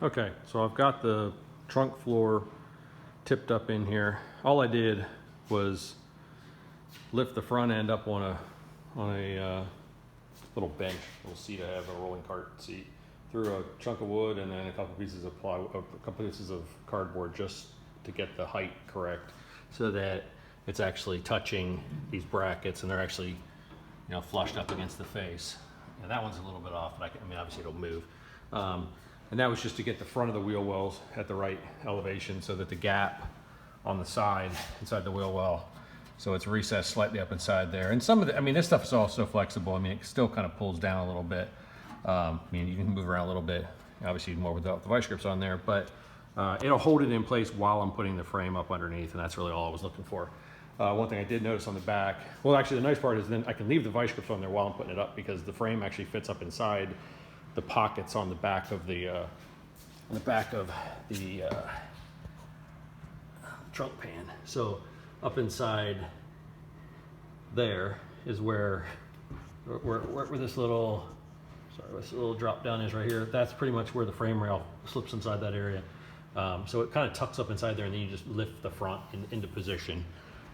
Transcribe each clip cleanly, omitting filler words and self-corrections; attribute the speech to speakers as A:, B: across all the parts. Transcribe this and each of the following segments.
A: Okay, so I've got the trunk floor tipped up in here. All I did was lift the front end up on a little bench, little seat I have, a rolling cart seat, through a chunk of wood and then a couple pieces of plywood, a couple pieces of cardboard, just to get the height correct, so that it's actually touching these brackets and they're actually, you know, flushed up against the face. And that one's a little bit off, but I mean, obviously it'll move. And that was just to get the front of the wheel wells at the right elevation, so that the gap on the side, inside the wheel well, so it's recessed slightly up inside there. And some of the, I mean, this stuff is all so flexible. I mean, it still kind of pulls down a little bit. I mean, you can move around a little bit, obviously more without the vice grips on there, but it'll hold it in place while I'm putting the frame up underneath, and that's really all I was looking for. One thing I did notice on the back, well, actually the nice part is then I can leave the vice grips on there while I'm putting it up, because the frame actually fits up inside the pockets on the back of the trunk pan. So up inside there is where this little, this little drop down is right here. That's pretty much where the frame rail slips inside that area. So it kind of tucks up inside there, and then you just lift the front into position.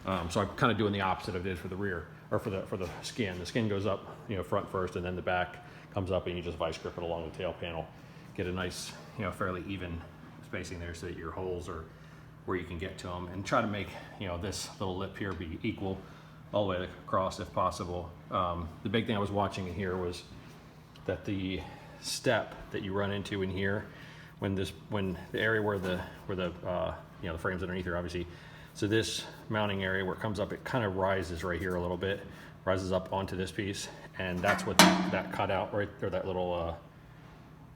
A: So I'm kind of doing the opposite of it for the rear, or for the skin. The skin goes up, you know, front first, and then the back comes up, and you just vice grip it along the tail panel. Get a nice, you know, fairly even spacing there, so that your holes are where you can get to them, and try to make, you know, this little lip here be equal all the way across if possible. The big thing I was watching in here was that the step that you run into in here, when the area where the you know, the frame's underneath here, obviously. So this mounting area where it comes up, it kind of rises right here a little bit, rises up onto this piece, and that's what that cutout right there, that little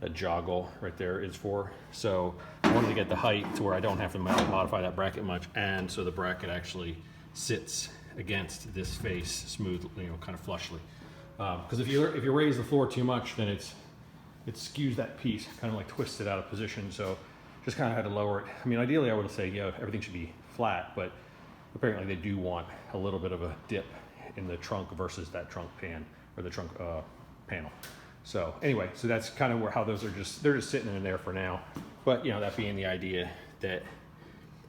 A: that joggle right there is for. So I wanted to get the height to where I don't have to modify that bracket much, and so the bracket actually sits against this face smooth, you know, kind of flushly. Because if you raise the floor too much, then it skews that piece, kind of like twists it out of position. So just kind of had to lower it. I mean, ideally I would say, yeah, everything should be flat, but apparently they do want a little bit of a dip in the trunk versus that trunk pan, or the trunk panel. So anyway, so that's kind of how those are they're just sitting in there for now. But, you know, that being the idea that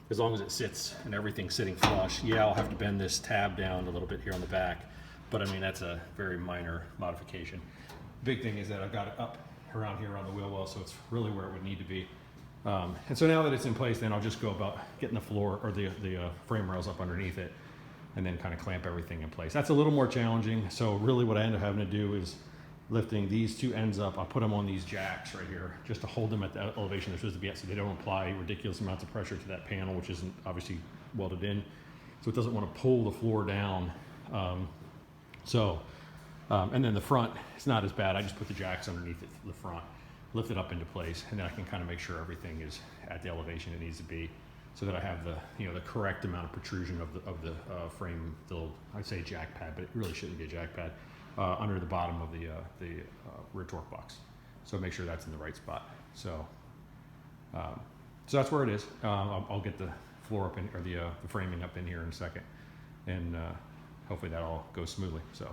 A: as long as it sits and everything's sitting flush, yeah, I'll have to bend this tab down a little bit here on the back, but I mean, that's a very minor modification. Big thing is that I've got it up around here on the wheel well, so it's really where it would need to be. And so now that it's in place, then I'll just go about getting the floor, or the frame rails up underneath it, and then kind of clamp everything in place. That's a little more challenging. So really what I end up having to do is lifting these two ends up. I'll put them on these jacks right here, just to hold them at the elevation they're supposed to be at, so they don't apply ridiculous amounts of pressure to that panel, which isn't obviously welded in. So it doesn't want to pull the floor down. And then the front, it's not as bad. I just put the jacks underneath the front, lift it up into place, and then I can kind of make sure everything is at the elevation it needs to be, so that I have the, you know, the correct amount of protrusion of the frame, I'd say jack pad, but it really shouldn't be a jack pad, under the bottom of the rear torque box. So make sure that's in the right spot. So that's where it is. I'll get the floor up in, or the framing up in here in a second, and hopefully that all goes smoothly. So.